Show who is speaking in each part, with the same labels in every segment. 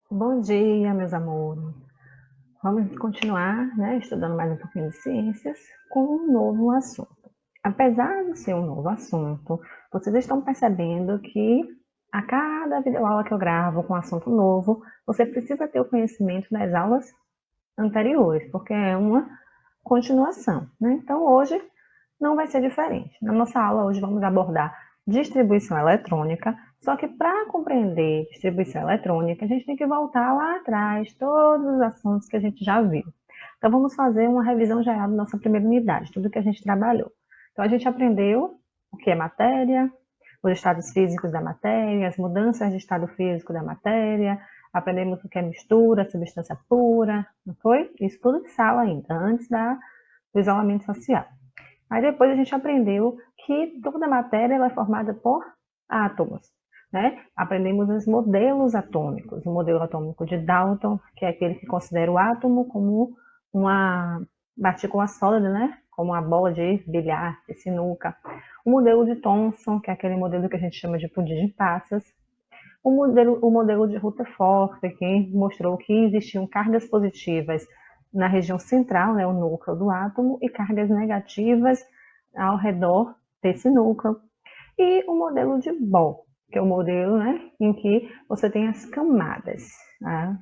Speaker 1: Bom dia, meus amores. Vamos continuar, né, estudando mais um pouquinho de ciências com um novo assunto. Apesar de ser um novo assunto, vocês estão percebendo que a cada videoaula que eu gravo com um assunto novo, você precisa ter o conhecimento das aulas anteriores, porque é uma continuação, né? Então, hoje não vai ser diferente. Na nossa aula hoje vamos abordar distribuição eletrônica, só que para compreender distribuição eletrônica, a gente tem que voltar lá atrás, todos os assuntos que a gente já viu. Então vamos fazer uma revisão geral da nossa primeira unidade, tudo que a gente trabalhou. Então a gente aprendeu o que é matéria, os estados físicos da matéria, as mudanças de estado físico da matéria, aprendemos o que é mistura, substância pura, não foi? Isso tudo de sala ainda, antes do isolamento social. Aí depois a gente aprendeu que toda a matéria ela é formada por átomos, né? Aprendemos os modelos atômicos, o modelo atômico de Dalton, que é aquele que considera o átomo como uma partícula sólida, né? Como uma bola de bilhar, de sinuca. O modelo de Thomson, que é aquele modelo que a gente chama de pudim de passas. O modelo de Rutherford, que mostrou que existiam cargas positivas na região central, né, o núcleo do átomo, e cargas negativas ao redor desse núcleo. E o modelo de Bohr, que é o modelo, né, em que você tem as camadas, tá?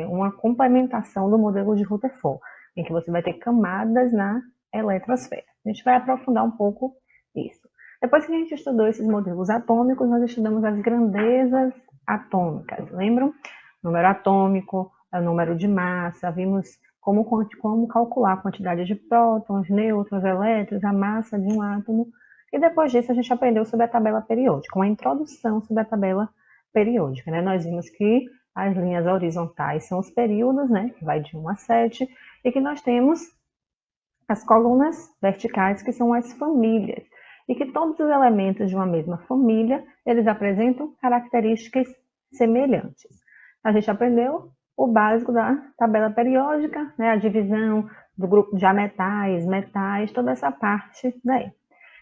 Speaker 1: Uma complementação do modelo de Rutherford, em que você vai ter camadas na eletrosfera. A gente vai aprofundar um pouco isso. Depois que a gente estudou esses modelos atômicos, nós estudamos as grandezas atômicas, lembram? Número atômico, o número de massa, vimos como calcular a quantidade de prótons, nêutrons, elétrons, a massa de um átomo. E depois disso a gente aprendeu sobre a tabela periódica, uma introdução sobre a tabela periódica, né? Nós vimos que as linhas horizontais são os períodos, né? Que vai de 1 a 7, e que nós temos as colunas verticais, que são as famílias, e que todos os elementos de uma mesma família, eles apresentam características semelhantes. A gente aprendeu o básico da tabela periódica, né, a divisão do grupo de metais, toda essa parte daí.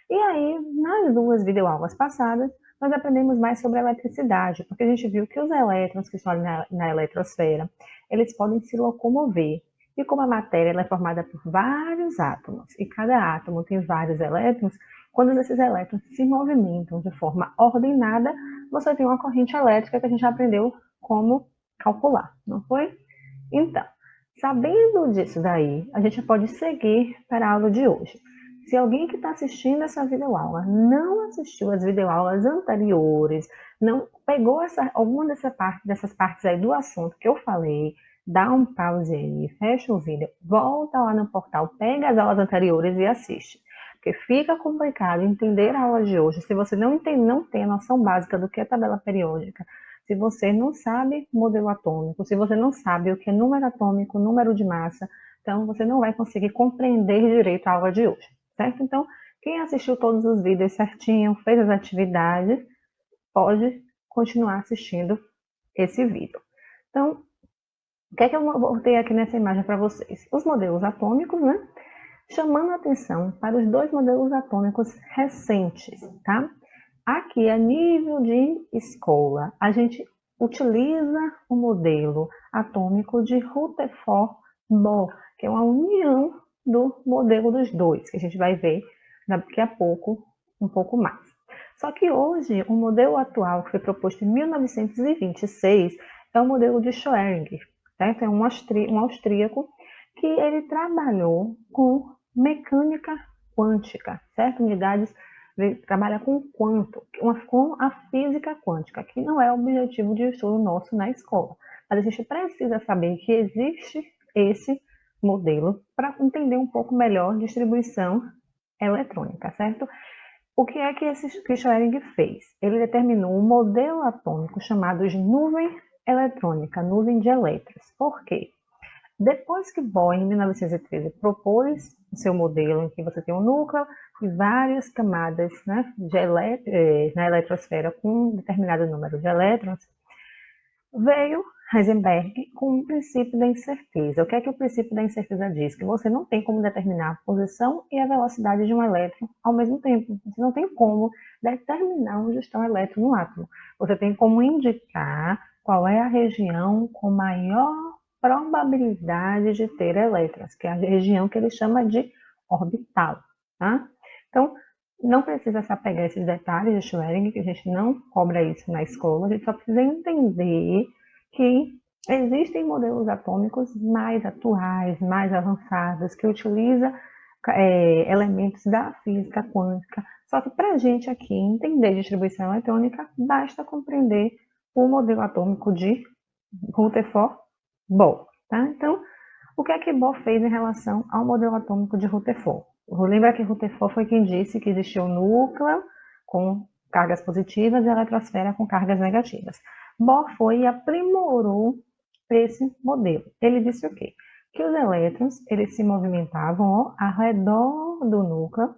Speaker 1: E aí, nas duas videoaulas passadas, nós aprendemos mais sobre a eletricidade, porque a gente viu que os elétrons que estão ali na eletrosfera, eles podem se locomover. E como a matéria é formada por vários átomos, e cada átomo tem vários elétrons, quando esses elétrons se movimentam de forma ordenada, você tem uma corrente elétrica que a gente já aprendeu como calcular, não foi? Então, sabendo disso daí, a gente pode seguir para a aula de hoje. Se alguém que está assistindo essa videoaula não assistiu as videoaulas anteriores, não pegou alguma dessas partes aí do assunto que eu falei, dá um pause aí, fecha o vídeo, volta lá no portal, pega as aulas anteriores e assiste. Porque fica complicado entender a aula de hoje se você não tem a noção básica do que é tabela periódica, se você não sabe modelo atômico, se você não sabe o que é número atômico, número de massa, então você não vai conseguir compreender direito a aula de hoje, certo? Então, quem assistiu todos os vídeos certinho, fez as atividades, pode continuar assistindo esse vídeo. Então, o que é que eu botei aqui nessa imagem para vocês? Os modelos atômicos, né? Chamando a atenção para os dois modelos atômicos recentes, tá? Aqui, a nível de escola, a gente utiliza o modelo atômico de Rutherford-Bohr, que é uma união do modelo dos dois, que a gente vai ver daqui a pouco, um pouco mais. Só que hoje, o modelo atual, que foi proposto em 1926, é o modelo de Schrödinger, certo? É um austríaco que ele trabalhou com mecânica quântica, certo? Unidades trabalha com quanto, com a física quântica, que não é o objetivo de estudo nosso na escola. Mas a gente precisa saber que existe esse modelo para entender um pouco melhor distribuição eletrônica, certo? O que é que que Schrödinger fez? Ele determinou um modelo atômico chamado de nuvem eletrônica, nuvem de elétrons. Por quê? Depois que Bohr, em 1913, propôs o seu modelo, em que você tem um núcleo e várias camadas, né, na eletrosfera com um determinado número de elétrons, veio Heisenberg com o princípio da incerteza. O que é que o princípio da incerteza diz? Que você não tem como determinar a posição e a velocidade de um elétron ao mesmo tempo. Você não tem como determinar onde está o elétron no átomo. Você tem como indicar qual é a região com maior probabilidade de ter elétrons, que é a região que ele chama de orbital, tá? Então, não precisa se apegar a esses detalhes de Schrödinger, que a gente não cobra isso na escola, a gente só precisa entender que existem modelos atômicos mais atuais, mais avançados, que utilizam elementos da física quântica. Só que para a gente aqui entender distribuição eletrônica, basta compreender o modelo atômico de Rutherford Bohr. Tá? Então, o que é que Bohr fez em relação ao modelo atômico de Rutherford? Lembra que Rutherford foi quem disse que existia o núcleo com cargas positivas e a eletrosfera com cargas negativas. Bohr foi e aprimorou esse modelo. Ele disse o quê? Que os elétrons eles se movimentavam ao redor do núcleo,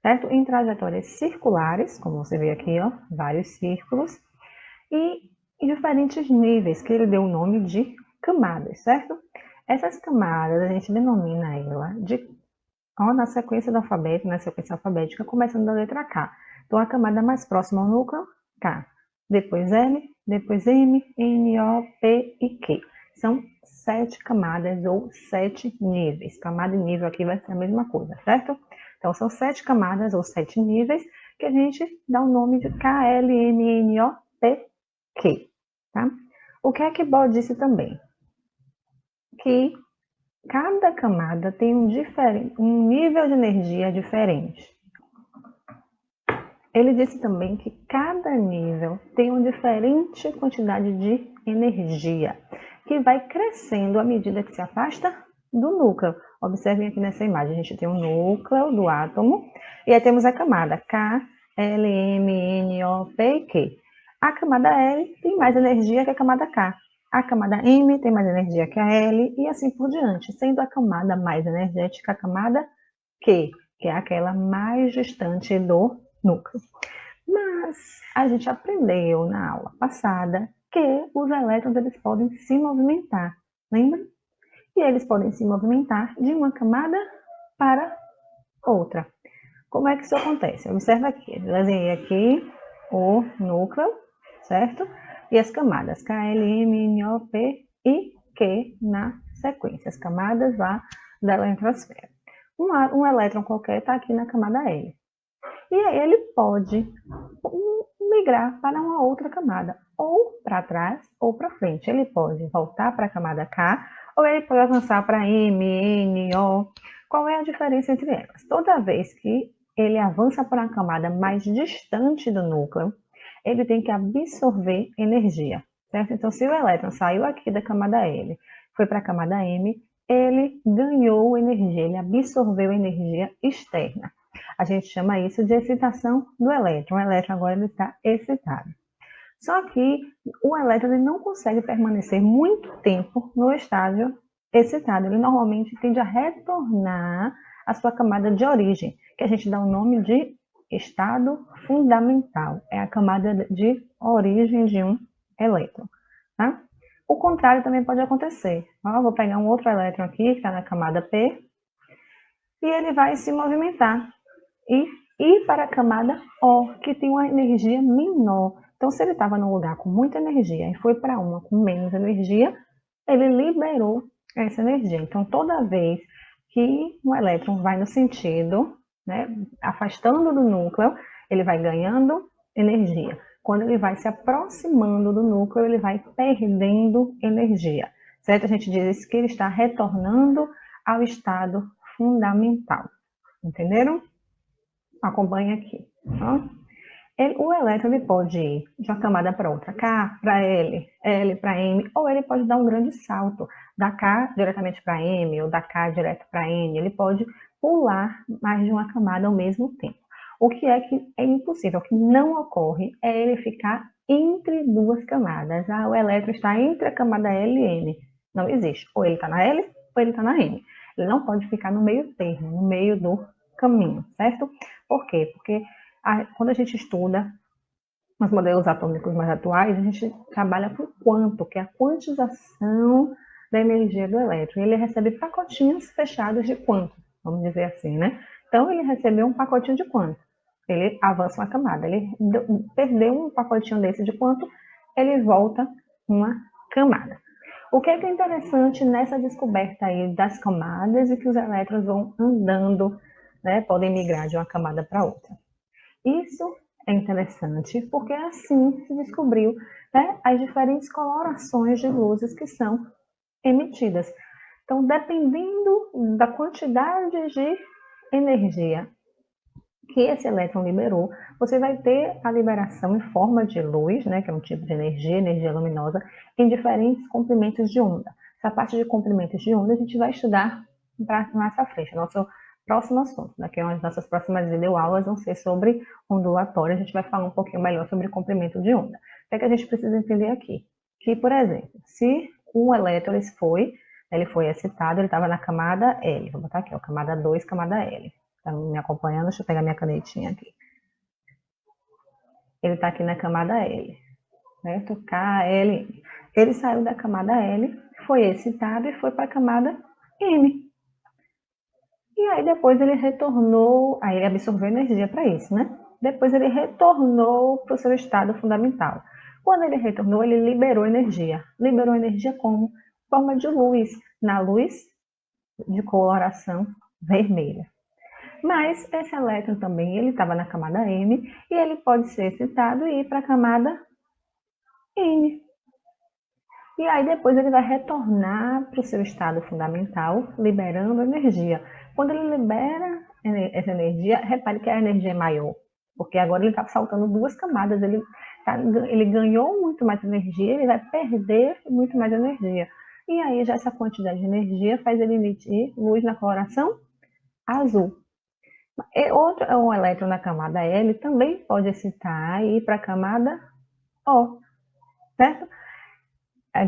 Speaker 1: certo? Em trajetórias circulares, como você vê aqui, ó, vários círculos, e em diferentes níveis, que ele deu o nome de camadas, certo? Essas camadas a gente denomina ela de na sequência do alfabeto, na sequência alfabética, começando da letra K. Então, a camada mais próxima ao núcleo, K. Depois L, depois M, N, O, P e Q. São 7 camadas ou 7 níveis. Camada e nível aqui vai ser a mesma coisa, certo? Então, são 7 camadas ou 7 níveis que a gente dá o nome de K, L, M, N, O, P, Q. Tá? O que é que Bohr disse também? Que cada camada tem um nível de energia diferente. Ele disse também que cada nível tem uma diferente quantidade de energia, que vai crescendo à medida que se afasta do núcleo. Observem aqui nessa imagem, a gente tem o núcleo do átomo, e aí temos a camada K, L, M, N, O, P e Q. A camada L tem mais energia que a camada K. A camada M tem mais energia que a L e assim por diante, sendo a camada mais energética a camada Q, que é aquela mais distante do núcleo. Mas a gente aprendeu na aula passada que os elétrons eles podem se movimentar, lembra? E eles podem se movimentar de uma camada para outra. Como é que isso acontece? Observa aqui, eu desenhei aqui o núcleo, certo? E as camadas K, L, M, N, O, P e Q na sequência, as camadas lá da eletrosfera. Um elétron qualquer está aqui na camada L. E aí ele pode migrar para uma outra camada, ou para trás ou para frente. Ele pode voltar para a camada K, ou ele pode avançar para M, N, O. Qual é a diferença entre elas? Toda vez que ele avança para uma camada mais distante do núcleo, ele tem que absorver energia, certo? Então, se o elétron saiu aqui da camada L, foi para a camada M, ele ganhou energia, ele absorveu energia externa. A gente chama isso de excitação do elétron. O elétron agora ele está excitado. Só que o elétron ele não consegue permanecer muito tempo no estágio excitado. Ele normalmente tende a retornar à sua camada de origem, que a gente dá o nome de estado fundamental. É a camada de origem de um elétron. Tá? O contrário também pode acontecer. Ó, vou pegar um outro elétron aqui, que está na camada P, e ele vai se movimentar e ir para a camada O, que tem uma energia menor. Então, se ele estava num lugar com muita energia e foi para uma com menos energia, ele liberou essa energia. Então, toda vez que um elétron vai no sentido, né, afastando do núcleo, ele vai ganhando energia. Quando ele vai se aproximando do núcleo, ele vai perdendo energia. Certo? A gente diz que ele está retornando ao estado fundamental. Entenderam? Acompanhe aqui. Tá? O elétron ele pode ir de uma camada para outra, K para L, L para M, ou ele pode dar um grande salto, da K diretamente para M, ou da K direto para N. Ele pode pular mais de uma camada ao mesmo tempo. O que é impossível, o que não ocorre é ele ficar entre duas camadas. O elétron está entre a camada L e M. Não existe. Ou ele está na L, ou ele está na M. Ele não pode ficar no meio termo, no meio do caminho, certo? Por quê? Porque quando a gente estuda os modelos atômicos mais atuais, a gente trabalha com quanto, que é a quantização da energia do elétron. Ele recebe pacotinhos fechados de quanto, vamos dizer assim, né? Então, ele recebeu um pacotinho de quanto? Ele avança uma camada. Ele perdeu um pacotinho desse de quanto? ele volta uma camada. O que é interessante nessa descoberta aí das camadas e que os elétrons vão andando, né, podem migrar de uma camada para outra. Isso é interessante porque assim se descobriu, né, as diferentes colorações de luzes que são emitidas. Então, dependendo da quantidade de energia que esse elétron liberou, você vai ter a liberação em forma de luz, né, que é um tipo de energia luminosa, em diferentes comprimentos de onda. Essa parte de comprimentos de onda a gente vai estudar mais à frente, nosso próximo assunto. Daqui as nossas próximas videoaulas vão ser sobre ondulatório, a gente vai falar um pouquinho melhor sobre comprimento de onda. O que a gente precisa entender aqui? Que, por exemplo, se um elétron ele foi excitado, ele estava na camada L, vou botar aqui, ó, camada 2, camada L. Tá me acompanhando? Deixa eu pegar minha canetinha aqui. Ele está aqui na camada L, certo? KL. Ele saiu da camada L, foi excitado e foi para a camada M. E aí depois ele retornou, aí ele absorveu energia para isso, né? Depois ele retornou para o seu estado fundamental. Quando ele retornou, ele liberou energia. Liberou energia como? Forma de luz, na luz de coloração vermelha. Mas esse elétron também, ele estava na camada M e ele pode ser excitado e ir para a camada N. E aí depois ele vai retornar para o seu estado fundamental, liberando energia. Quando ele libera essa energia, repare que a energia é maior, porque agora ele está saltando duas camadas, ele ganhou muito mais energia, ele vai perder muito mais energia. E aí já essa quantidade de energia faz ele emitir luz na coloração azul. Um elétron na camada L também pode excitar e ir para a camada O, certo?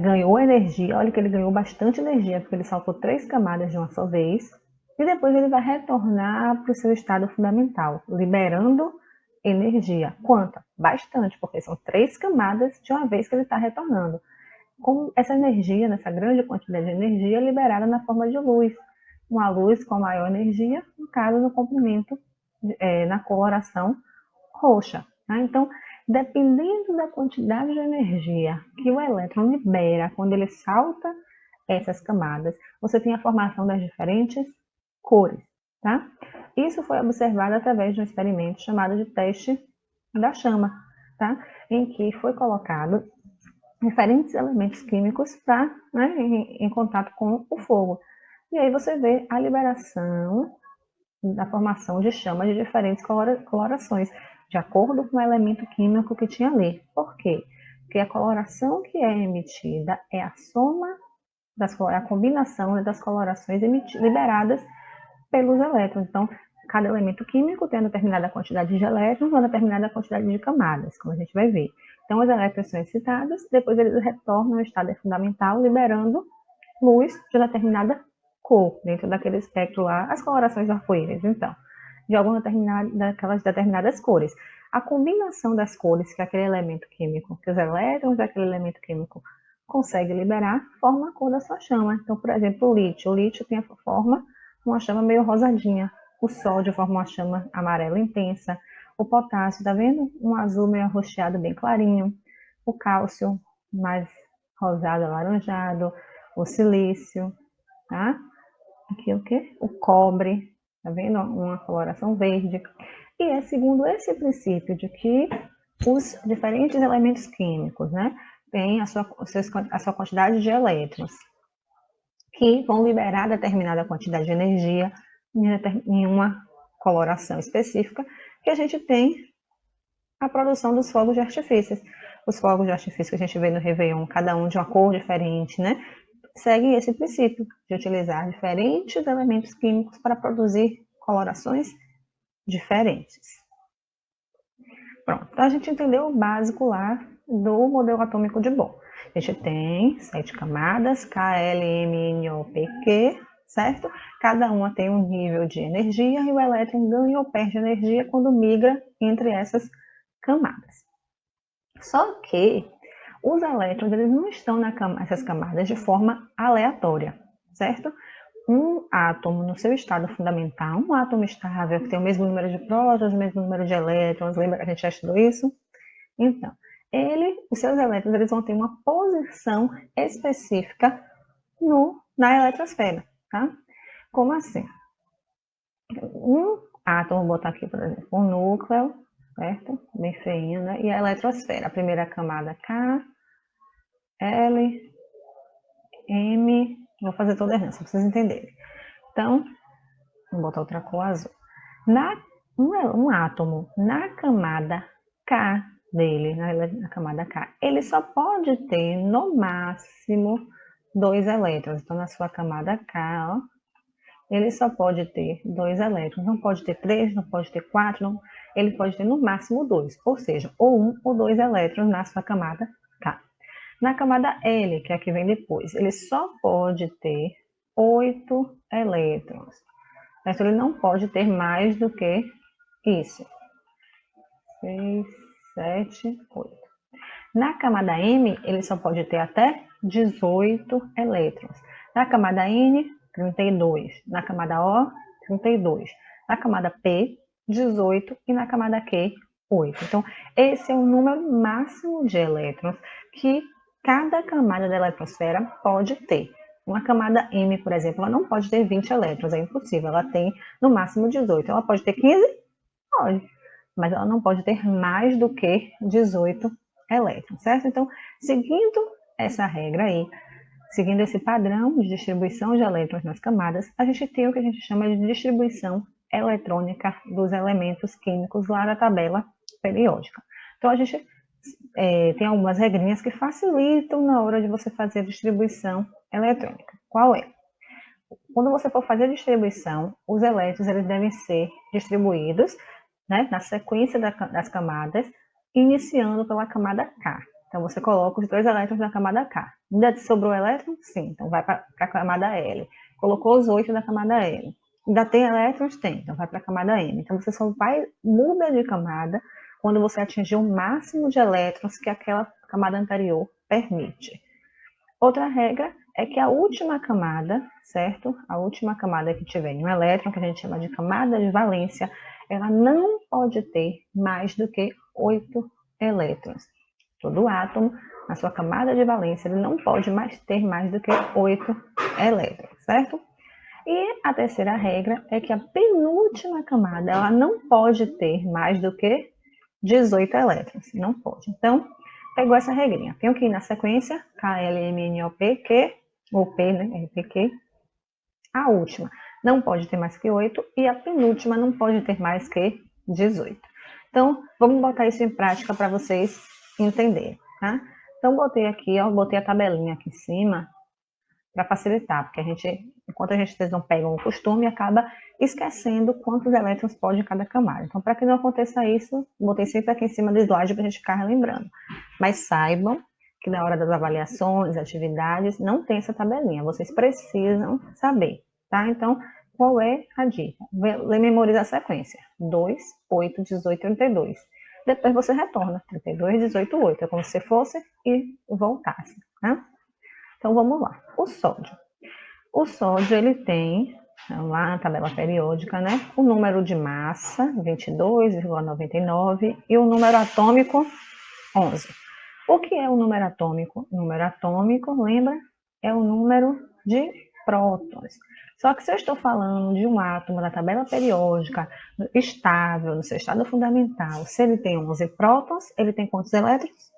Speaker 1: Ganhou energia, olha que ele ganhou bastante energia, porque ele saltou 3 camadas de uma só vez, e depois ele vai retornar para o seu estado fundamental, liberando energia. Quanta? Bastante, porque são 3 camadas de uma vez que ele está retornando. Com essa energia, nessa grande quantidade de energia, é liberada na forma de luz. Uma luz com maior energia, no caso, no comprimento, na coloração roxa. Tá? Então, dependendo da quantidade de energia que o elétron libera quando ele salta essas camadas, você tem a formação das diferentes cores. Tá? Isso foi observado através de um experimento chamado de teste da chama, tá? Em que foi colocado diferentes elementos químicos em contato com o fogo. E aí você vê a liberação da formação de chamas de diferentes colorações, de acordo com o elemento químico que tinha ali. Por quê? Porque a coloração que é emitida é a soma, a combinação das colorações liberadas pelos elétrons. Então, cada elemento químico tem uma determinada quantidade de elétrons, uma determinada quantidade de camadas, como a gente vai ver. Então, os elétrons são excitados, depois eles retornam ao estado fundamental, liberando luz de uma determinada cor, dentro daquele espectro lá, as colorações do arco-íris, então, de alguma daquelas determinadas cores. A combinação das cores que aquele elemento químico, que os elétrons daquele elemento químico consegue liberar, forma a cor da sua chama. Então, por exemplo, o lítio tem a forma uma chama meio rosadinha, o sódio forma uma chama amarela intensa, o potássio, tá vendo? Um azul meio arroxeado, bem clarinho, o cálcio mais rosado, alaranjado, o silício, tá? Aqui o quê? O cobre, tá vendo? Uma coloração verde. E é segundo esse princípio de que os diferentes elementos químicos, né, têm a sua quantidade de elétrons, que vão liberar determinada quantidade de energia em uma coloração específica, que a gente tem a produção dos fogos de artifício. Os fogos de artifício que a gente vê no Réveillon, cada um de uma cor diferente, né? Seguem esse princípio de utilizar diferentes elementos químicos para produzir colorações diferentes. Pronto, então a gente entendeu o básico lá do modelo atômico de Bohr. A gente tem 7 camadas, K, L, M, N, O, P, Q, certo? Cada uma tem um nível de energia e o elétron ganha ou perde energia quando migra entre essas camadas. Só que os elétrons eles não estão nessas camadas de forma aleatória, certo? Um átomo no seu estado fundamental, um átomo estável que tem o mesmo número de prótons, o mesmo número de elétrons, lembra que a gente já estudou isso? Então, os seus elétrons eles vão ter uma posição específica na eletrosfera, tá? Como assim? Um átomo, vou botar aqui, por exemplo, um núcleo, certo? Bem feinho, né? E a eletrosfera, a primeira camada K, L, M, vou fazer toda errada, só para vocês entenderem. Então, vou botar outra cor azul. Um átomo na camada K dele, na camada K, ele só pode ter, no máximo, 2 elétrons. Então, na sua camada K, ó, ele só pode ter 2 elétrons. Não pode ter 3, não pode ter 4, não. Ele pode ter, no máximo, 2. Ou seja, ou 1 ou 2 elétrons na sua camada K. Na camada L, que é a que vem depois, ele só pode ter 8 elétrons. Então, ele não pode ter mais do que isso. 6, 7, 8. Na camada M, ele só pode ter até 18 elétrons. Na camada N, 32. Na camada O, 32. Na camada P, 18. E na camada Q, 8. Então, esse é o número máximo de elétrons que cada camada da eletrosfera pode ter. Uma camada M, por exemplo, ela não pode ter 20 elétrons, é impossível. Ela tem no máximo 18. Ela pode ter 15? Pode. Mas ela não pode ter mais do que 18 elétrons, certo? Então, seguindo essa regra aí, seguindo esse padrão de distribuição de elétrons nas camadas, a gente tem o que a gente chama de distribuição eletrônica dos elementos químicos lá na tabela periódica. Então, a gente tem algumas regrinhas que facilitam na hora de você fazer a distribuição eletrônica. Qual é? Quando você for fazer a distribuição, os elétrons eles devem ser distribuídos, né, na sequência das camadas, iniciando pela camada K. Então, você coloca os 2 elétrons na camada K. Ainda sobrou elétron? Sim. Então, vai para a camada L. Colocou os 8 na camada L. Ainda tem elétrons? Tem. Então, vai para a camada M. Então, você só muda de camada quando você atingir o máximo de elétrons que aquela camada anterior permite. Outra regra é que a última camada, certo? A última camada que tiver um elétron, que a gente chama de camada de valência, ela não pode ter mais do que 8 elétrons. Todo átomo, na sua camada de valência, ele não pode mais ter mais do que 8 elétrons, certo? E a terceira regra é que a penúltima camada, ela não pode ter mais do que 18 elétrons. Não pode. Então, pegou essa regrinha. Tenho que ir na sequência, K, L, M, N, O, P, Q, ou P, né, R, P, Q. A última não pode ter mais que 8 e a penúltima não pode ter mais que 18. Então, vamos botar isso em prática para vocês entenderem, tá? Então, botei aqui, ó, botei a tabelinha aqui em cima para facilitar, porque enquanto vocês não pegam o costume, acaba esquecendo quantos elétrons pode cada camada. Então, para que não aconteça isso, botei sempre aqui em cima do slide para a gente ficar relembrando. Mas saibam que na hora das avaliações, atividades, não tem essa tabelinha. Vocês precisam saber, tá? Então, qual é a dica? Memoriza a sequência. 2, 8, 18, 32. Depois você retorna. 32, 18, 8. É como se fosse e voltasse, né? Então, vamos lá. O sódio. O sódio, ele tem, lá na tabela periódica, né, o número de massa, 22,99, e o número atômico, 11. O que é o número atômico? O número atômico, lembra? É o número de prótons. Só que se eu estou falando de um átomo da tabela periódica, estável, no seu estado fundamental, se ele tem 11 prótons, ele tem quantos elétrons?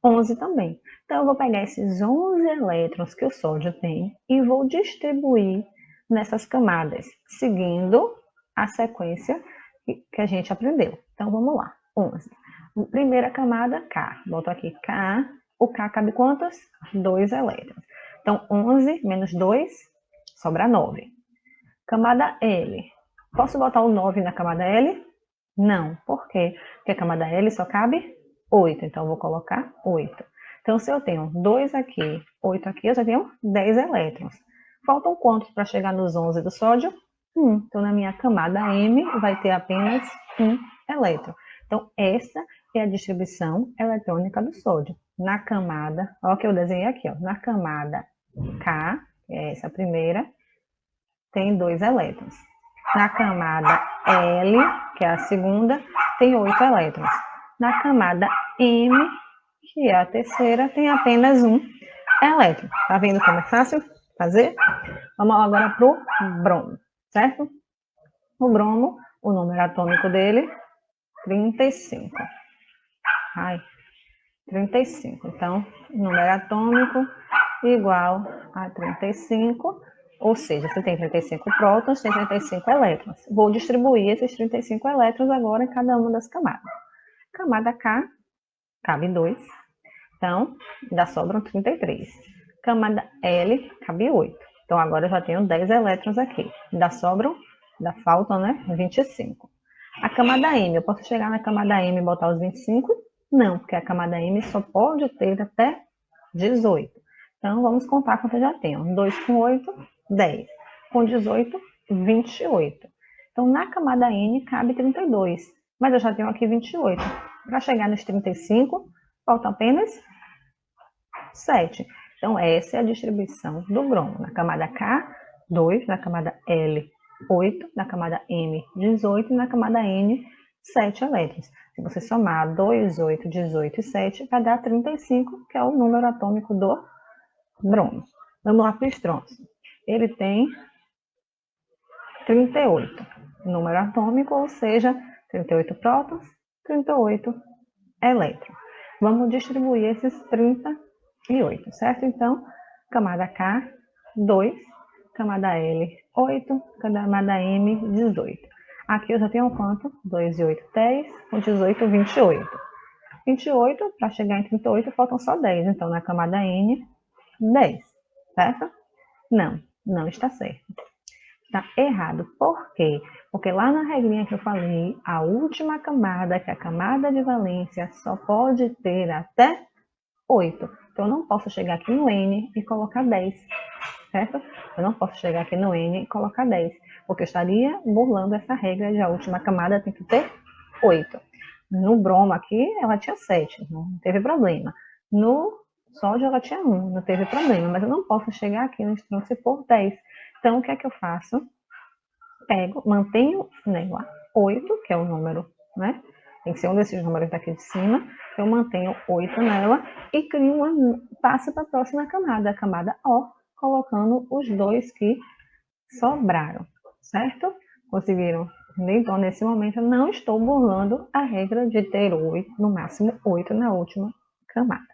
Speaker 1: 11 também. Então, eu vou pegar esses 11 elétrons que o sódio tem e vou distribuir nessas camadas, seguindo a sequência que a gente aprendeu. Então, vamos lá. 11. Primeira camada, K. Boto aqui K. O K cabe quantos? 2 elétrons. Então, 11 menos 2, sobra 9. Camada L. Posso botar o 9 na camada L? Não. Por quê? Porque a camada L só cabe 8. Então, eu vou colocar 8. Então, se eu tenho 2 aqui, 8 aqui, eu já tenho 10 elétrons. Faltam quantos para chegar nos 11 do sódio? 1. Então, na minha camada M, vai ter apenas 1 elétron. Então, essa é a distribuição eletrônica do sódio. Na camada, olha o que eu desenhei aqui, ó, na camada K, que é essa primeira, tem 2 elétrons. Na camada L, que é a segunda, tem 8 elétrons. Na camada M, que é a terceira, tem apenas um elétron. Tá vendo como é fácil fazer? Vamos agora para o bromo, certo? O bromo, o número atômico dele, 35. Ai, 35. Então, número atômico igual a 35, ou seja, você tem 35 prótons, tem 35 elétrons. Vou distribuir esses 35 elétrons agora em cada uma das camadas. Camada K, cabe 2, então, ainda sobram 33. Camada L, cabe 8. Então, agora eu já tenho 10 elétrons aqui. Ainda sobram, ainda faltam, né, 25. A camada M, eu posso chegar na camada M e botar os 25? Não, porque a camada M só pode ter até 18. Então, vamos contar quanto eu já tenho. 2 com 8, 10. Com 18, 28. Então, na camada N cabe 32. Mas eu já tenho aqui 28. Para chegar nos 35, faltam apenas 7. Então, essa é a distribuição do bromo. Na camada K, 2. Na camada L, 8. Na camada M, 18. E na camada N, 7 elétrons. Se você somar 2, 8, 18 e 7, vai dar 35, que é o número atômico do bromo. Vamos lá para o estrôncio. Ele tem 38. Número atômico, ou seja, 38 prótons, 38 elétrons. Vamos distribuir esses 38, certo? Então, camada K, 2, camada L, 8, camada M, 18. Aqui eu já tenho quanto? 2 e 8, 10, com 18, 28. 28, para chegar em 38, faltam só 10. Então, na camada N, 10, certo? Não, não está certo. Está errado. Por quê? Porque lá na regrinha que eu falei, a última camada, que é a camada de valência, só pode ter até 8. Então, eu não posso chegar aqui no N e colocar 10, certo? Eu não posso chegar aqui no N e colocar 10, porque eu estaria burlando essa regra de a última camada tem que ter 8. No bromo aqui, ela tinha 7, não teve problema. No sódio, ela tinha 1, não teve problema, mas eu não posso chegar aqui no estrôncio e pôr 10. Então, o que é que eu faço? Pego, mantenho nela 8, que é o número, né? Tem que ser um desses números daqui de cima. Eu mantenho 8 nela e crio passo para a próxima camada, a camada O, colocando os dois que sobraram, certo? Conseguiram? Então, nesse momento, eu não estou burlando a regra de ter 8, no máximo 8 na última camada.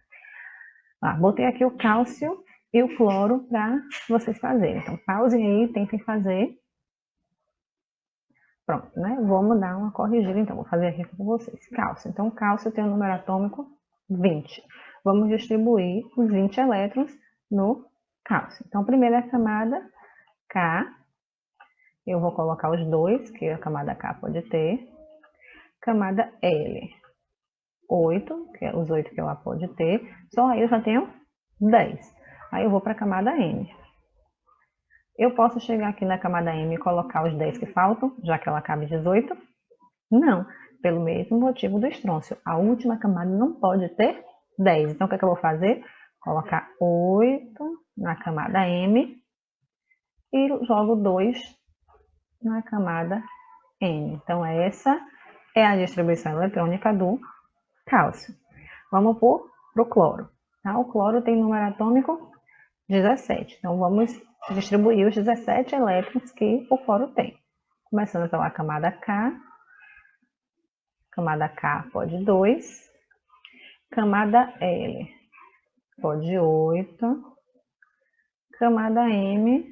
Speaker 1: Botei aqui o cálcio e o cloro para vocês fazerem. Então, pausem aí, tentem fazer. Pronto, né? Vamos dar uma corrigida, então. Vou fazer aqui com vocês. Cálcio. Então, cálcio tem o número atômico 20. Vamos distribuir os 20 elétrons no cálcio. Então, primeira camada, K. Eu vou colocar os dois, que a camada K pode ter. Camada L. 8, que é os 8 que ela pode ter. Só aí eu já tenho 10. Aí eu vou para a camada M. Eu posso chegar aqui na camada M e colocar os 10 que faltam, já que ela cabe 18? Não, pelo mesmo motivo do estrôncio. A última camada não pode ter 10. Então, o que é que eu vou fazer? Colocar 8 na camada M e jogo 2 na camada N. Então, essa é a distribuição eletrônica do cálcio. Vamos para o cloro. Tá? O cloro tem número atômico 17. Então, vamos distribuir os 17 elétrons que o cloro tem. Começando pela camada K. Camada K pode 2. Camada L pode 8. Camada M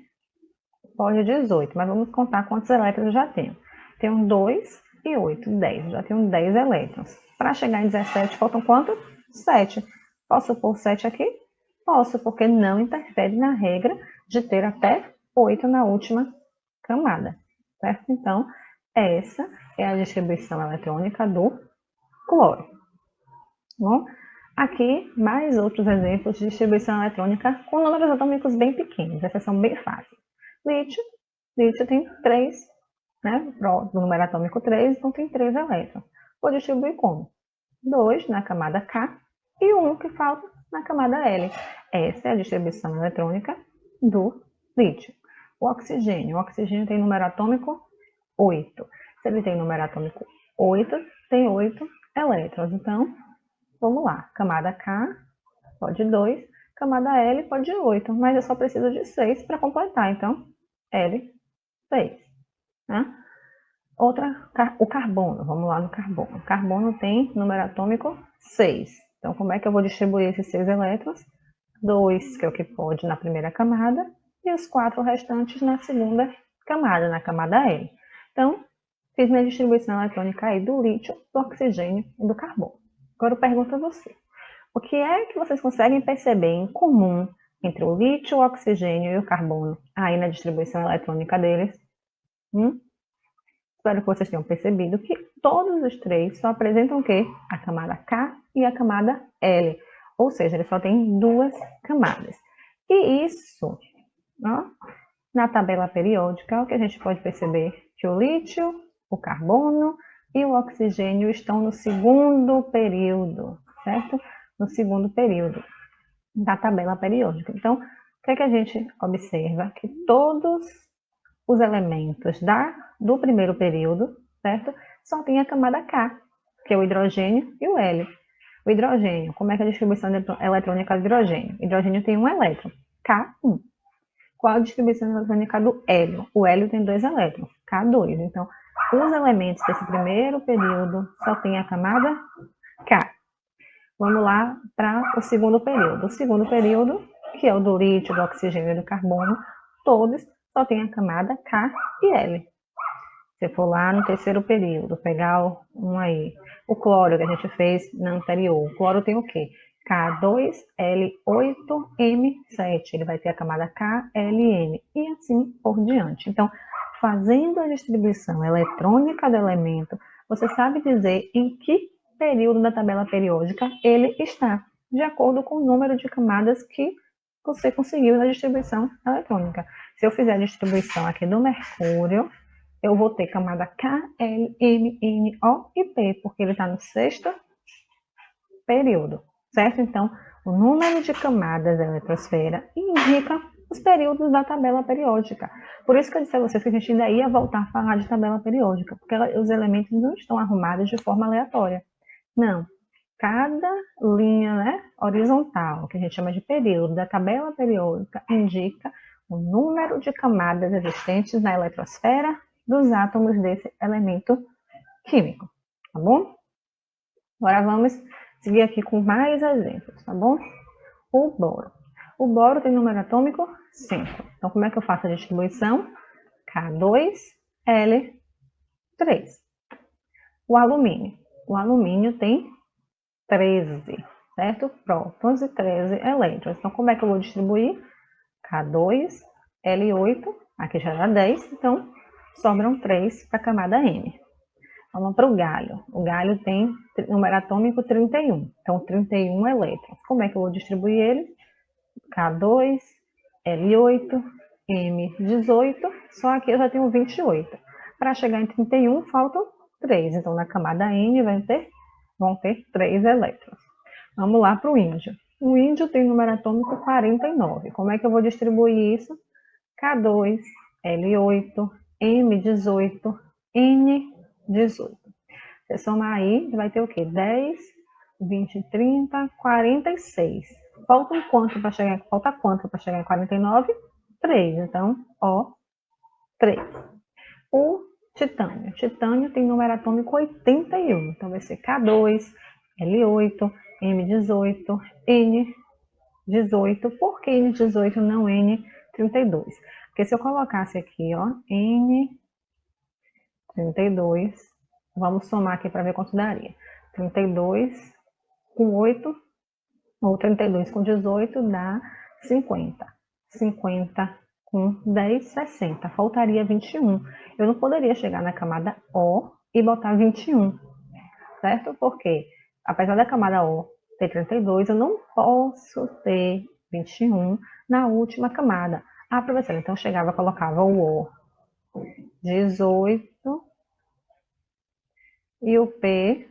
Speaker 1: pode 18. Mas vamos contar quantos elétrons eu já tenho. Tenho 2 e 8, 10. Já tenho 10 elétrons. Para chegar em 17, faltam quanto? 7. Posso pôr 7 aqui? Posso, porque não interfere na regra de ter até 8 na última camada, certo? Então, essa é a distribuição eletrônica do cloro. Bom, aqui, mais outros exemplos de distribuição eletrônica com números atômicos bem pequenos. Essas são bem fáceis. Lítio. Lítio tem 3, né? Do número atômico 3, então tem 3 elétrons. Vou distribuir como? 2 na camada K e 1 que falta na camada L. Essa é a distribuição eletrônica do lítio. O oxigênio tem número atômico 8. Se ele tem número atômico 8, tem 8 elétrons. Então, vamos lá. Camada K pode 2, camada L pode 8, mas eu só preciso de 6 para completar, então L, 6. Né? O carbono, vamos lá no carbono. O carbono tem número atômico 6. Então, como é que eu vou distribuir esses 6 elétrons? 2, que é o que pode na primeira camada, e os 4 restantes na segunda camada, na camada L. Então, fiz minha distribuição eletrônica aí do lítio, do oxigênio e do carbono. Agora eu pergunto a você, o que é que vocês conseguem perceber em comum entre o lítio, o oxigênio e o carbono aí na distribuição eletrônica deles? Espero que vocês tenham percebido que todos os três só apresentam o quê? A camada K e a camada L. Ou seja, ele só tem duas camadas. E isso, ó, na tabela periódica, o que a gente pode perceber? Que o lítio, o carbono e o oxigênio estão no segundo período, certo? No segundo período da tabela periódica. Então, o que é que a gente observa? Que todos os elementos do primeiro período, certo? Só tem a camada K, que é o hidrogênio e o hélio. O hidrogênio, como é que é a distribuição eletrônica do hidrogênio? O hidrogênio tem um elétron, K1. Qual a distribuição eletrônica do hélio? O hélio tem 2 elétrons, K2. Então, os elementos desse primeiro período só tem a camada K. Vamos lá para o segundo período. O segundo período, que é o do lítio, do oxigênio e do carbono, todos só tem a camada K e L. Se for lá no terceiro período, pegar um aí, o cloro que a gente fez na anterior, o cloro tem o quê? K2L8M7, ele vai ter a camada KLN e assim por diante. Então, fazendo a distribuição eletrônica do elemento, você sabe dizer em que período da tabela periódica ele está, de acordo com o número de camadas que você conseguiu na distribuição eletrônica. Se eu fizer a distribuição aqui do mercúrio, eu vou ter camada K, L, M, N, O e P, porque ele está no sexto período, certo? Então, o número de camadas da eletrosfera indica os períodos da tabela periódica. Por isso que eu disse a vocês que a gente ainda ia voltar a falar de tabela periódica, porque os elementos não estão arrumados de forma aleatória. Não. Cada linha, né, horizontal, que a gente chama de período da tabela periódica, indica o número de camadas existentes na eletrosfera dos átomos desse elemento químico, tá bom? Agora vamos seguir aqui com mais exemplos, tá bom? O boro. O boro tem número atômico 5. Então, como é que eu faço a distribuição? K2L3. O alumínio. O alumínio tem 13, certo? Prótons e 13 elétrons. Então, como é que eu vou distribuir? K2L8, aqui já dá 10, então sobram 3 para a camada M. Vamos para o galho. O galho tem número atômico 31, então 31 elétrons. Como é que eu vou distribuir ele? K2, L8, M18, só aqui eu já tenho 28. Para chegar em 31, faltam 3. Então, na camada N vão ter 3 elétrons. Vamos lá para o índio. O índio tem número atômico 49. Como é que eu vou distribuir isso? K2, L8, M18, N18. Você somar aí, vai ter o quê? 10, 20, 30, 46. Falta quanto para chegar em 49? 3. Então, ó, 3. O titânio. O titânio tem número atômico 81. Então, vai ser K2, L8, M18, N18. Por que N18 não N32? Porque se eu colocasse aqui, ó, N32, vamos somar aqui para ver quanto daria. 32 com 8, ou 32 com 18 dá 50. 50 com 10, 60. Faltaria 21. Eu não poderia chegar na camada O e botar 21, certo? Porque, apesar da camada O ter 32, eu não posso ter 21 na última camada. Ah, professora, então eu chegava, colocava o O 18 e o P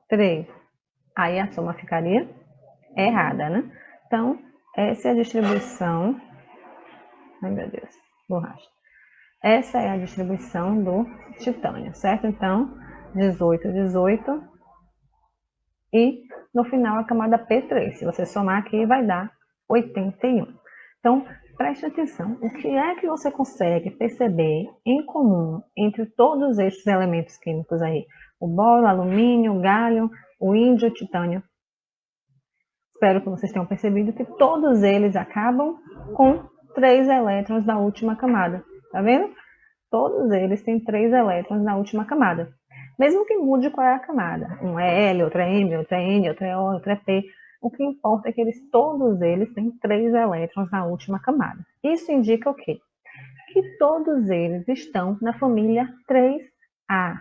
Speaker 1: 3. Aí a soma ficaria errada, né? Então, essa é a distribuição. Ai, meu Deus, borracha. Essa é a distribuição do titânio, certo? Então, 18, 18, e no final a camada P3. Se você somar aqui, vai dar 81. Então, preste atenção, o que é que você consegue perceber em comum entre todos esses elementos químicos aí? O boro, o alumínio, o galho, o índio, o titânio. Espero que vocês tenham percebido que todos eles acabam com 3 elétrons na última camada. Tá vendo? Todos eles têm 3 elétrons na última camada. Mesmo que mude qual é a camada. Um é L, outro é M, outro é N, outro é O, outro é P. O que importa é que todos eles têm 3 elétrons na última camada. Isso indica o quê? Que todos eles estão na família 3A.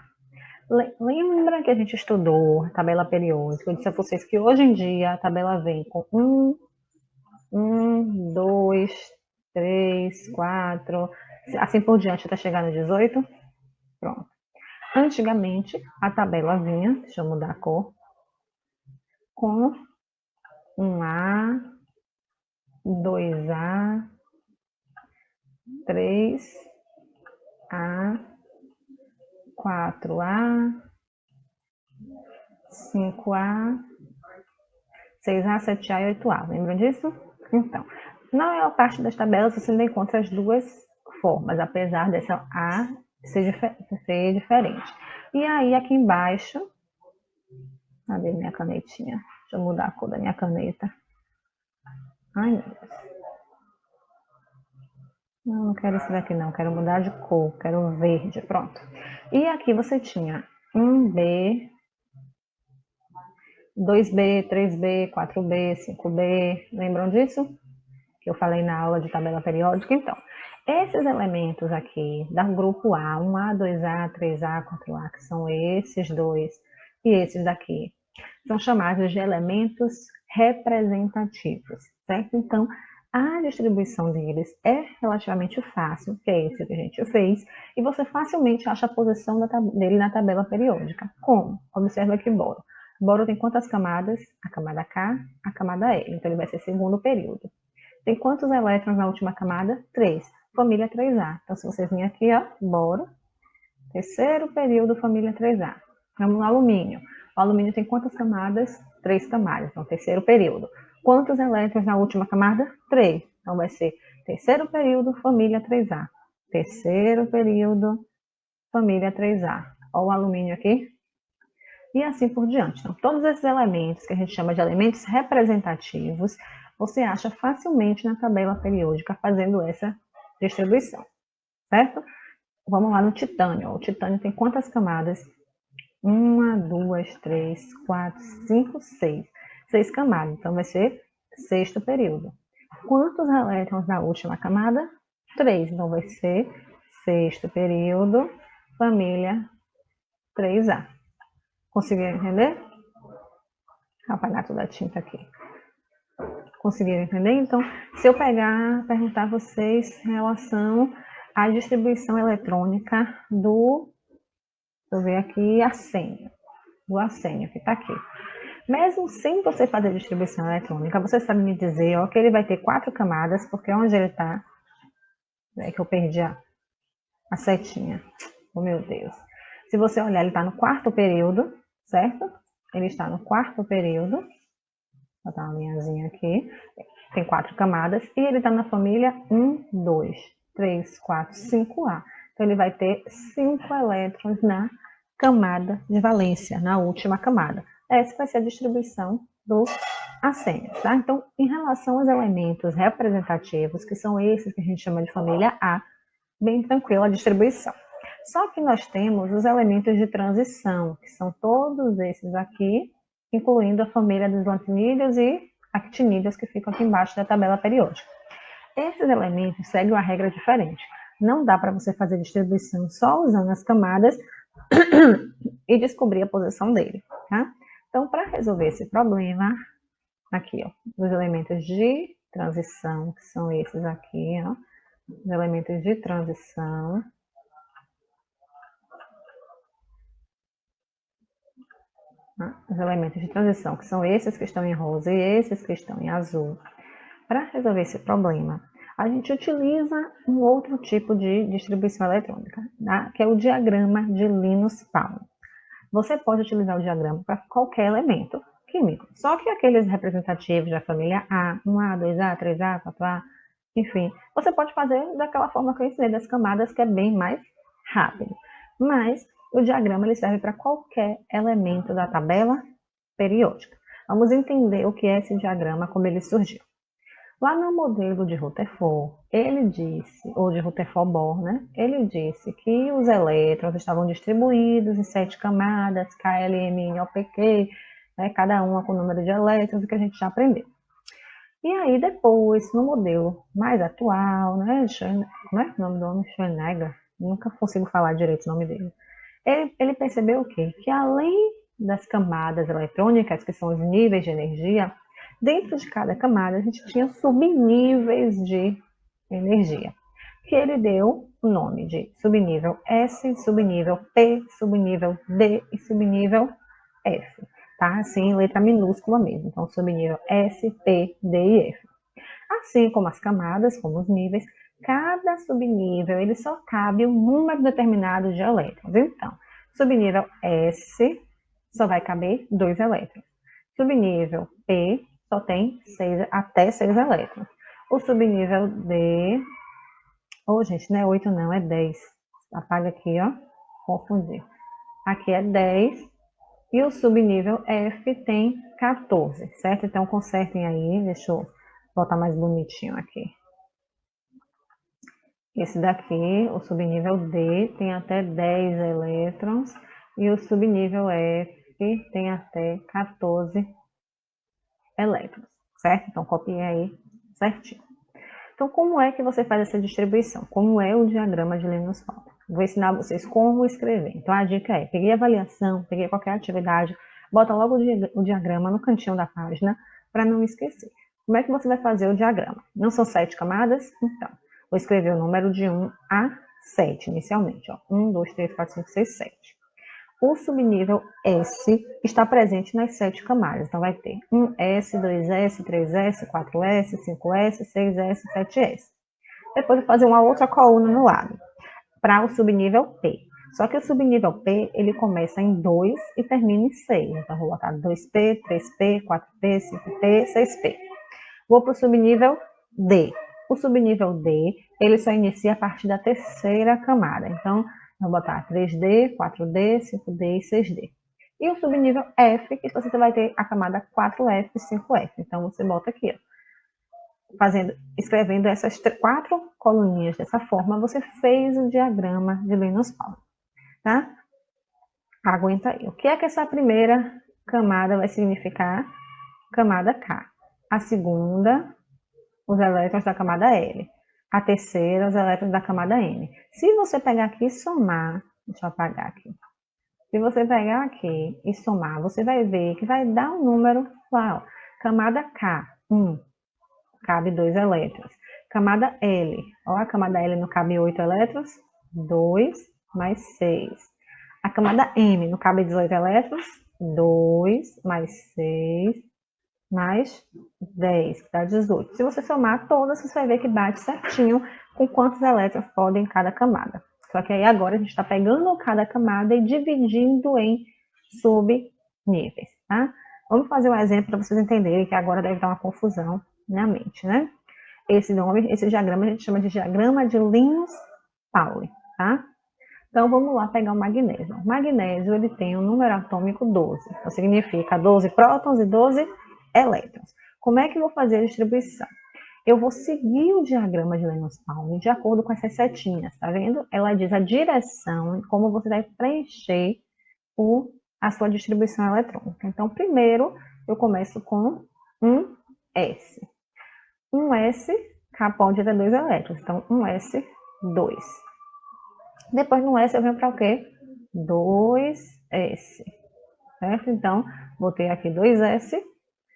Speaker 1: Lembra que a gente estudou a tabela periódica? Eu disse a vocês que hoje em dia a tabela vem com 1, 2, 3, 4, assim por diante até chegar no 18. Pronto. Antigamente, a tabela vinha, deixa eu mudar a cor, com 1A, 2A, 3A, 4A, 5A, 6A, 7A e 8A. Lembram disso? Então, na maior parte das tabelas você ainda encontra as duas formas, apesar dessa A ser diferente. E aí, aqui embaixo, cadê minha canetinha? Deixa eu mudar a cor da minha caneta. Ai, meu Deus. Não quero esse daqui não, quero mudar de cor, quero verde, pronto. E aqui você tinha 1B, 2B, 3B, 4B, 5B, lembram disso? Que eu falei na aula de tabela periódica? Então, esses elementos aqui, do grupo A, 1A, 2A, 3A, 4A, que são esses dois, e esses daqui, são chamados de elementos representativos, certo? Então, a distribuição deles é relativamente fácil, que é esse que a gente fez, e você facilmente acha a posição dele na tabela periódica. Como? Observa aqui boro. Boro tem quantas camadas? A camada K, a camada L, então ele vai ser segundo período. Tem quantos elétrons na última camada? 3. Família 3A. Então, se vocês virem aqui, ó, boro, terceiro período, família 3A. Vamos no alumínio. O alumínio tem quantas camadas? 3 camadas. Então, terceiro período. Quantos elétrons na última camada? 3. Então, vai ser terceiro período, família 3A. Terceiro período, família 3A. Olha o alumínio aqui. E assim por diante. Então, todos esses elementos que a gente chama de elementos representativos, você acha facilmente na tabela periódica fazendo essa distribuição, certo? Vamos lá no titânio. O titânio tem quantas camadas? 1, 2, 3, 4, 5, 6. 6 camadas, então vai ser sexto período. Quantos elétrons na última camada? 3, então vai ser sexto período, família 3A. Conseguiram entender? Vou apagar toda a tinta aqui. Conseguiram entender? Então, se eu perguntar a vocês em relação à distribuição eletrônica do, deixa eu ver aqui, arsênio, do arsênio que está aqui. Mesmo sem você fazer a distribuição eletrônica, você sabe me dizer, ó, que ele vai ter 4 camadas, porque onde ele está, é que eu perdi a setinha. Oh, meu Deus. Se você olhar, ele está no quarto período, certo? Ele está no quarto período. Vou botar uma linhazinha aqui. Tem 4 camadas. E ele está na família 1, 2, 3, 4, 5A. Então, ele vai ter 5 elétrons na camada de valência, na última camada. Essa vai ser a distribuição do arsênio, tá? Então, em relação aos elementos representativos, que são esses que a gente chama de família A, bem tranquila a distribuição. Só que nós temos os elementos de transição, que são todos esses aqui, incluindo a família dos lantinídeos e actinídeos que ficam aqui embaixo da tabela periódica. Esses elementos seguem uma regra diferente. Não dá para você fazer distribuição só usando as camadas e descobrir a posição dele, tá? Então, para resolver esse problema, aqui, ó, os elementos de transição, que são esses aqui, ó, os elementos de transição. Os elementos de transição, que são esses que estão em rosa e esses que estão em azul. Para resolver esse problema, a gente utiliza um outro tipo de distribuição eletrônica, tá? Que é o diagrama de Linus Pauling. Você pode utilizar o diagrama para qualquer elemento químico. Só que aqueles representativos da família A, 1A, 2A, 3A, 4A, enfim, você pode fazer daquela forma que eu ensinei das camadas, que é bem mais rápido. Mas o diagrama ele serve para qualquer elemento da tabela periódica. Vamos entender o que é esse diagrama, como ele surgiu. Lá no modelo de Rutherford, ele disse, ou de Rutherford-Bohr, né? Ele disse que os elétrons estavam distribuídos em 7 camadas, K, L, M, N, O, P, Q, né? Cada uma com o número de elétrons, que a gente já aprendeu. E aí depois, no modelo mais atual, né? Como é o nome do homem? Schrödinger? Nunca consigo falar direito o nome dele. Ele percebeu o quê? Que além das camadas eletrônicas, que são os níveis de energia, dentro de cada camada a gente tinha subníveis de energia, que ele deu o nome de subnível S, subnível P, subnível D e subnível F, tá? Assim, letra minúscula mesmo. Então, subnível S, P, D e F. Assim como as camadas, como os níveis, cada subnível ele só cabe um número determinado de elétrons. Então, subnível S só vai caber 2 elétrons. Subnível P só tem até 6 elétrons. O subnível D, gente, não é 8 não, é 10. Apaga aqui, ó, confundir. Aqui é 10 e o subnível F tem 14, certo? Então, consertem aí, deixa eu botar mais bonitinho aqui. Esse daqui, o subnível D, tem até 10 elétrons e o subnível F tem até 14 elétrons, certo? Então, copiei aí certinho. Então, como é que você faz essa distribuição? Como é o diagrama de Linus-Pauling? Vou ensinar vocês como escrever. Então, a dica é, peguei a avaliação, peguei qualquer atividade, bota logo o diagrama no cantinho da página para não esquecer. Como é que você vai fazer o diagrama? Não são 7 camadas? Então, vou escrever o número de 1 a 7 inicialmente. Ó. 1, 2, 3, 4, 5, 6, 7. O subnível S está presente nas 7 camadas. Então, vai ter 1S, 2S, 3S, 4S, 5S, 6S, 7S. Depois, eu vou fazer uma outra coluna no lado, para o subnível P. Só que o subnível P, ele começa em 2 e termina em 6. Então, vou botar 2P, 3P, 4P, 5P, 6P. Vou para o subnível D. O subnível D, ele só inicia a partir da 3ª camada. Então, vou botar 3D, 4D, 5D e 6D. E o subnível F, que você vai ter a camada 4F e 5F. Então, você bota aqui, ó. Escrevendo essas 4 coluninhas dessa forma, você fez o diagrama de Linus-Pauling, tá? Aguenta aí. O que é que essa primeira camada vai significar? Camada K. A segunda, os elétrons da camada L. A terceira, os elétrons da camada N. Se você pegar aqui e somar, deixa eu apagar aqui. Se você pegar aqui e somar, você vai ver que vai dar um número lá, ó. Camada K, 1, cabe 2 elétrons. Camada L, ó, a camada L não cabe 8 elétrons, 2 mais 6. A camada M não cabe 18 elétrons, 2 mais 6 mais 10, que dá 18. Se você somar todas, você vai ver que bate certinho com quantos elétrons podem em cada camada. Só que aí agora a gente está pegando cada camada e dividindo em subníveis, tá? Vamos fazer um exemplo para vocês entenderem, que agora deve dar uma confusão na mente, né? Esse diagrama a gente chama de diagrama de Linus-Pauling, tá? Então, vamos lá pegar o magnésio. O magnésio, ele tem um número atômico 12. Então, significa 12 prótons e 12 elétrons. Como é que eu vou fazer a distribuição? Eu vou seguir o diagrama de Linus-Pauling de acordo com essas setinhas, tá vendo? Ela diz a direção e como você vai preencher a sua distribuição eletrônica. Então, primeiro, eu começo com um S. Um S pode ter 2 elétrons. Então, um S, 2. Depois no S eu venho para o quê? 2S. Certo? Então, botei aqui 2S.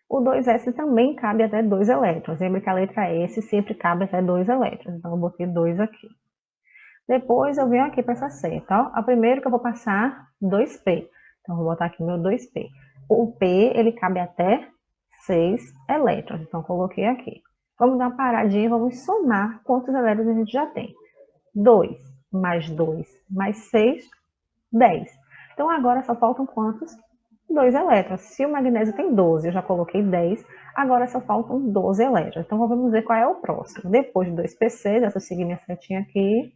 Speaker 1: O 2S também cabe até 2 elétrons. Lembra que a letra S sempre cabe até 2 elétrons. Então, eu botei 2 aqui. Depois, eu venho aqui para essa seta. Ó. A primeiro que eu vou passar, 2P. Então, eu vou botar aqui meu 2P. O P, ele cabe até 6 elétrons. Então, coloquei aqui. Vamos dar uma paradinha e vamos somar quantos elétrons a gente já tem. 2 mais 2 mais 6, 10. Então, agora só faltam quantos? 2 elétrons. Se o magnésio tem 12, eu já coloquei 10, agora só faltam 12 elétrons. Então, vamos ver qual é o próximo. Depois do 2Pc, deixa eu seguir minha setinha aqui,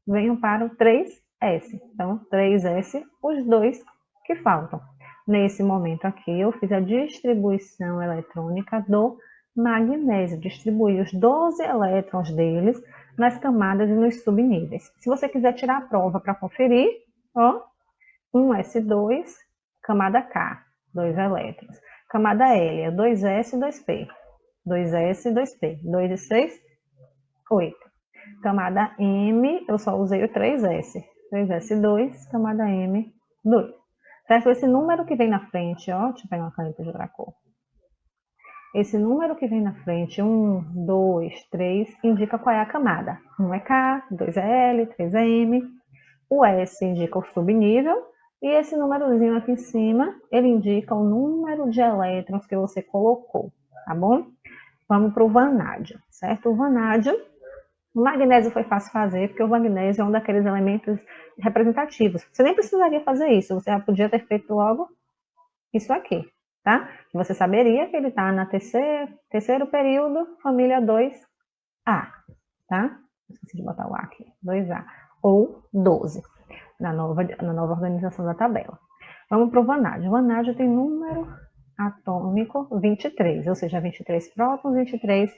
Speaker 1: venho para o 3S. Então, 3S, os dois que faltam. Nesse momento aqui, eu fiz a distribuição eletrônica do magnésio. Distribuí os 12 elétrons deles nas camadas e nos subníveis. Se você quiser tirar a prova para conferir, ó, 1S2, camada K, 2 elétrons. Camada L é 2S e 2P. 2S e 2P. 2 e 6, 8. Camada M, eu só usei o 3S. 3S2, camada M, 2. Certo? Esse número que vem na frente, ó, deixa eu pegar uma caneta de outra cor. Esse número que vem na frente, 1, 2, 3, indica qual é a camada. 1 é K, 2 é L, 3 é M. O S indica o subnível. E esse númerozinho aqui em cima, ele indica o número de elétrons que você colocou, tá bom? Vamos para o vanádio, certo? O vanádio, o magnésio foi fácil fazer, porque o magnésio é um daqueles elementos representativos. Você nem precisaria fazer isso, você já podia ter feito logo isso aqui, tá? Você saberia que ele está na terceiro período, família 2A, tá? Esqueci de botar o A aqui, 2A, ou 12, na nova organização da tabela. Vamos para o vanádio. O vanádio tem número atômico 23, ou seja, 23 prótons, 23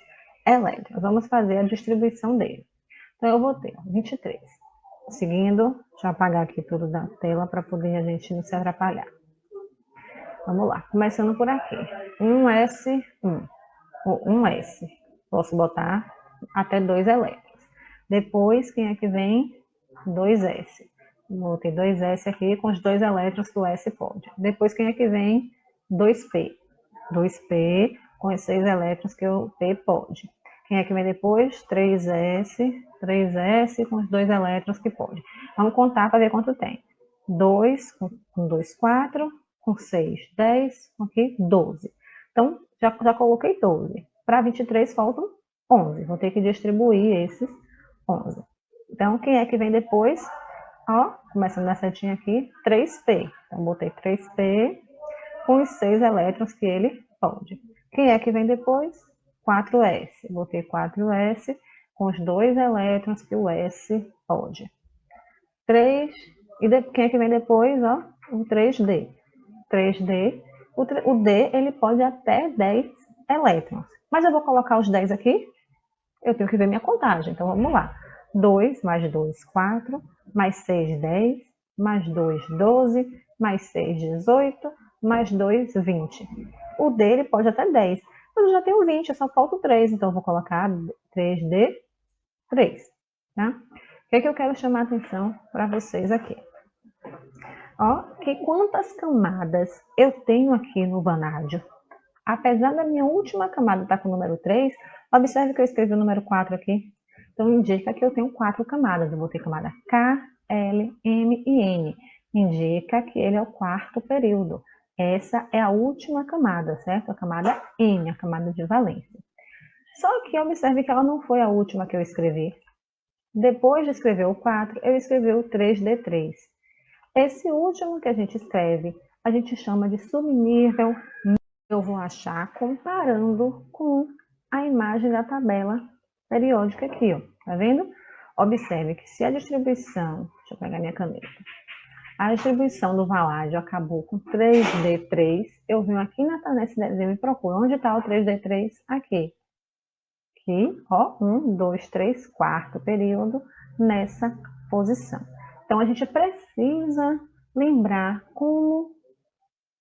Speaker 1: elétrons. Vamos fazer a distribuição dele. Então, eu vou ter 23. Seguindo, deixa eu apagar aqui tudo da tela para poder a gente não se atrapalhar. Vamos lá, começando por aqui. 1S1, ou 1S. Posso botar até 2 elétrons. Depois, quem é que vem? 2S. Vou ter 2S aqui com os 2 elétrons que o S pode. Depois, quem é que vem? 2P. 2P com os 6 elétrons que o P pode. Quem é que vem depois? 3S. 3S com os 2 elétrons que pode. Vamos contar para ver quanto tem. 2 com 2, 4. Com 6, 10. Com aqui, 12. Então, já coloquei 12. Para 23 faltam 11. Vou ter que distribuir esses 11. Então, quem é que vem depois? Ó, começando na setinha aqui, 3P. Então, botei 3P com os 6 elétrons que ele pode. Quem é que vem depois? 4S. Botei 4S com os 2 elétrons que o S pode. 3. E quem é que vem depois? Ó, o 3D. 3D. O D, ele pode até 10 elétrons. Mas eu vou colocar os 10 aqui, eu tenho que ver minha contagem. Então, vamos lá. 2 mais 2, 4, mais 6, 10, mais 2, 12, mais 6, 18, mais 2, 20. O dele pode até 10. Mas eu já tenho 20, só falta 3. Então, eu vou colocar 3D, 3. Tá? O que é que eu quero chamar a atenção para vocês aqui? Ó, que quantas camadas eu tenho aqui no vanádio? Apesar da minha última camada estar com o número 3, observe que eu escrevi o número 4 aqui. Então, indica que eu tenho 4 camadas. Eu vou ter camada K, L, M e N. Indica que ele é o quarto período. Essa é a última camada, certo? A camada N, a camada de valência. Só que observe que ela não foi a última que eu escrevi. Depois de escrever o 4, eu escrevi o 3D3. Esse último que a gente escreve, a gente chama de subnível. Eu vou achar comparando com a imagem da tabela periódica aqui, ó. Tá vendo? Observe que se a distribuição, deixa eu pegar minha caneta, a distribuição do vanádio acabou com 3D3, eu venho aqui nesse desenho e procuro onde está o 3D3? Aqui. Aqui, ó, 1, 2, 3, quarto período nessa posição. Então, a gente precisa lembrar como,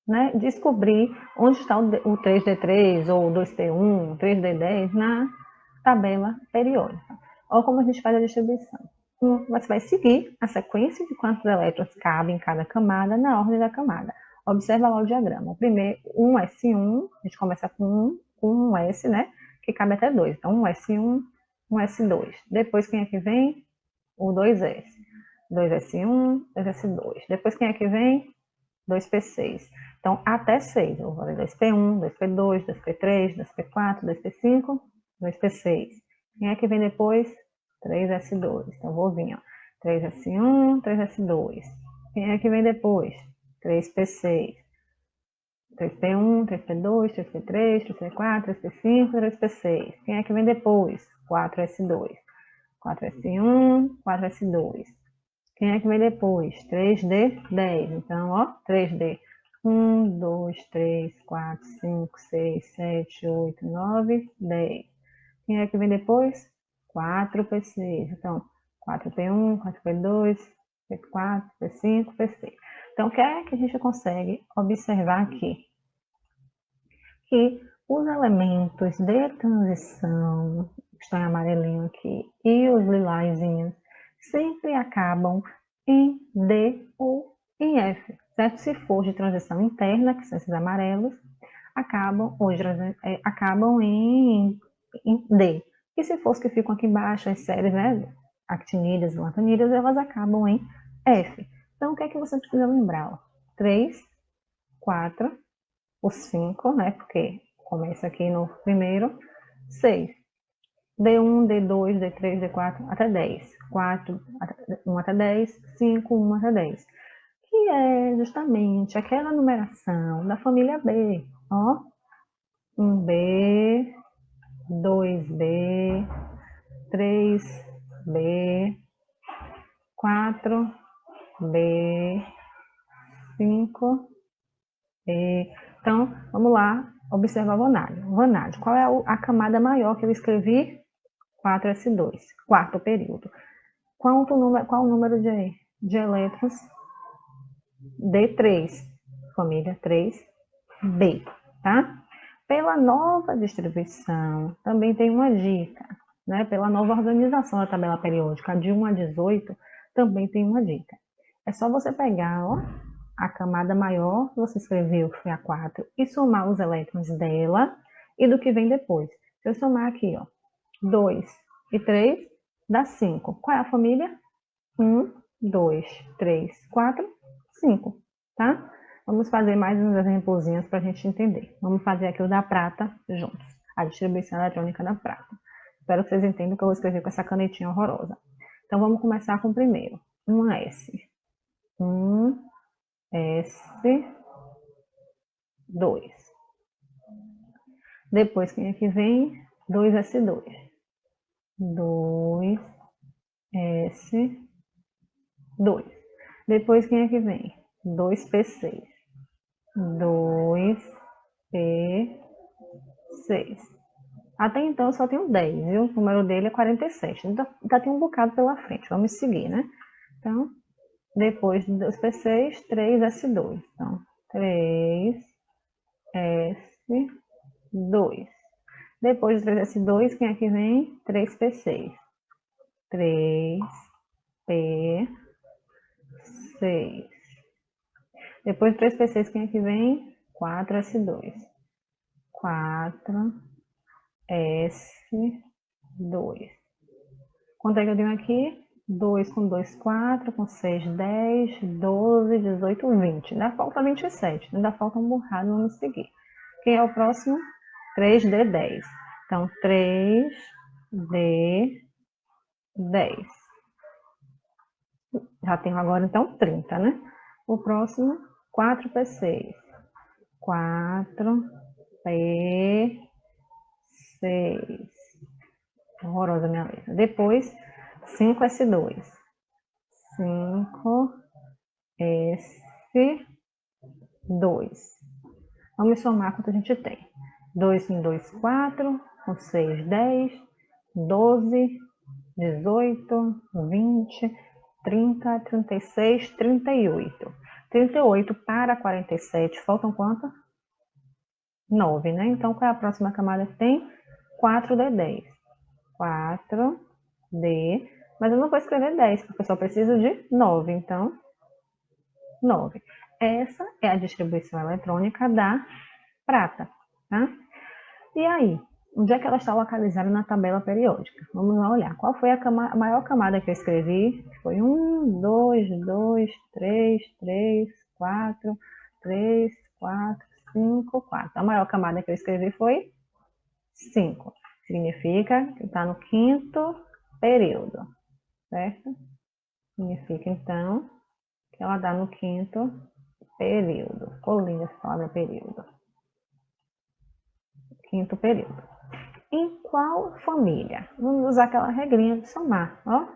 Speaker 1: né, descobrir onde está o 3D3 ou o 2P1, 3D10 na tabela periódica. Olha como a gente faz a distribuição. Você vai seguir a sequência de quantos elétrons cabem em cada camada na ordem da camada. Observa lá o diagrama. O primeiro, 1S1, a gente começa com 1S, né, que cabe até 2. Então, 1S1, 1S2. Depois, quem é que vem? O 2S. 2S1, 2S2. Depois, quem é que vem? 2P6. Então, até 6. Eu vou fazer 2P1, 2P2, 2P3, 2P4, 2P5, 2P6. Quem é que vem depois? 3S2. Então, vou vir, ó. 3S1, 3S2. Quem é que vem depois? 3P6. 3P1, 3P2, 3P3, 3P4, 3P5, 3P6. Quem é que vem depois? 4S2. 4S1, 4S2. Quem é que vem depois? 3D10. Então, ó, 3D. 1, 2, 3, 4, 5, 6, 7, 8, 9, 10. Quem é que vem depois? 4P6. Então, 4P1, 4P2, P4, P5, P6. Então, o que é que a gente consegue observar aqui? Que os elementos de transição, que estão em amarelinho aqui, e os lilazinhos, sempre acabam em D ou em F, certo? Se for de transição interna, que são esses amarelos, acabam em D. E se for os que ficam aqui embaixo, as séries, né, actinídeas e lantanídeas, elas acabam em F. Então, o que é que você precisa lembrar? 3, 4, o 5, né, porque começa aqui no primeiro, 6. D1, D2, D3, D4, até 10. 4, 1 até 10, 5, 1 até 10. Que é justamente aquela numeração da família B. Ó, 1B, 2B, 3B, 4B, 5B. Então, vamos lá observar o vanádio. Vanádio, qual é a camada maior que eu escrevi? 4S2, quarto período. Qual o número de elétrons? D3, família 3B, tá? Pela nova distribuição, também tem uma dica, né? Pela nova organização da tabela periódica, de 1 a 18, também tem uma dica. É só você pegar, ó, a camada maior que você escreveu, que foi a 4, e somar os elétrons dela e do que vem depois. Se eu somar aqui, ó, 2 e 3, dá 5. Qual é a família? 1, 2, 3, 4, 5, tá? Vamos fazer mais uns exemplozinhos para a gente entender. Vamos fazer aqui o da prata juntos. A distribuição eletrônica da prata. Espero que vocês entendam que eu vou escrever com essa canetinha horrorosa. Então, vamos começar com o primeiro. 1S. 1S2. Depois, quem é que vem? 2S2. 2S2. Depois, quem é que vem? 2P6. 2P6. Até então eu só tenho 10, viu? O número dele é 47. Ainda tem um bocado pela frente. Vamos seguir, né? Então, depois dos P6, 3S2. Então, 3S2. Depois de 3S2, quem é que vem? 3P6. 3P6. Depois de 3P6, quem é que vem? 4S2. 4S2. Quanto é que eu tenho aqui? 2 com 2, 4, com 6, 10, 12, 18, 20. Ainda falta 27. Ainda falta um bocado, vamos seguir. Quem é o próximo? 3D10. Então, 3D10. Já tenho agora, então, 30, né? O próximo, 4P6. 4P6. Horrorosa a minha letra. Depois, 5S2. 5S2. Vamos somar quanto a gente tem. 2 com 2, 4. Com 6, 10. 12, 18, 20, 30, 36, 38. 38 para 47, faltam quanto? 9, né? Então, qual é a próxima camada que tem? 4D10. 4D, mas eu não vou escrever 10, porque eu só preciso de 9, então, 9. Essa é a distribuição eletrônica da prata, tá? E aí, onde é que ela está localizada na tabela periódica? Vamos lá olhar. Qual foi a maior camada que eu escrevi? Foi 1, 2, 2, 3, 3, 4, 3, 4, 5, 4. A maior camada que eu escrevi foi 5. Significa que está no quinto período, certo? Significa, então, que ela dá no quinto período. Ficou linda essa palavra período. Quinto período. Em qual família? Vamos usar aquela regrinha de somar, ó.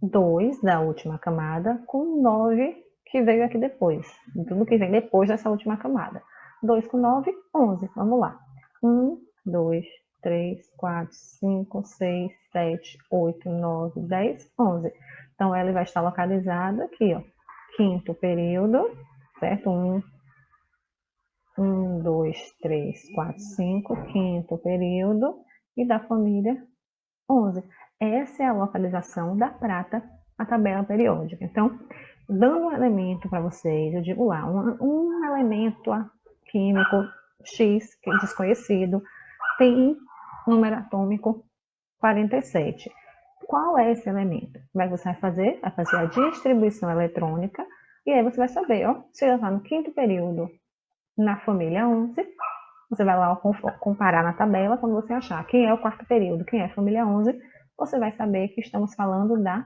Speaker 1: 2 da última camada com 9 que veio aqui depois. Tudo que vem depois dessa última camada. 2 com 9, 11. Vamos lá. 1, 2, 3, 4, 5, 6, 7, 8, 9, 10, 11. Então, ela vai estar localizada aqui, ó. Quinto período, certo? 1, 2, 3, 4, 5. Quinto período. E da família 11. Essa é a localização da prata na tabela periódica. Então, dando um elemento para vocês, eu digo lá, um elemento químico X, que é desconhecido, tem número atômico 47. Qual é esse elemento? Como é que você vai fazer? Vai fazer a distribuição eletrônica, e aí você vai saber, ó, se ele está no quinto período na família 11, você vai lá comparar na tabela, quando você achar quem é o quarto período, quem é a família 11, você vai saber que estamos falando da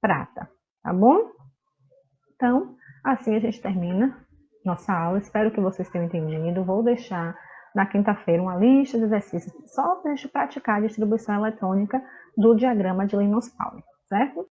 Speaker 1: prata, tá bom? Então, assim a gente termina nossa aula. Espero que vocês tenham entendido. Vou deixar na quinta-feira uma lista de exercícios só para a gente praticar a distribuição eletrônica do diagrama de Linus Pauling, certo?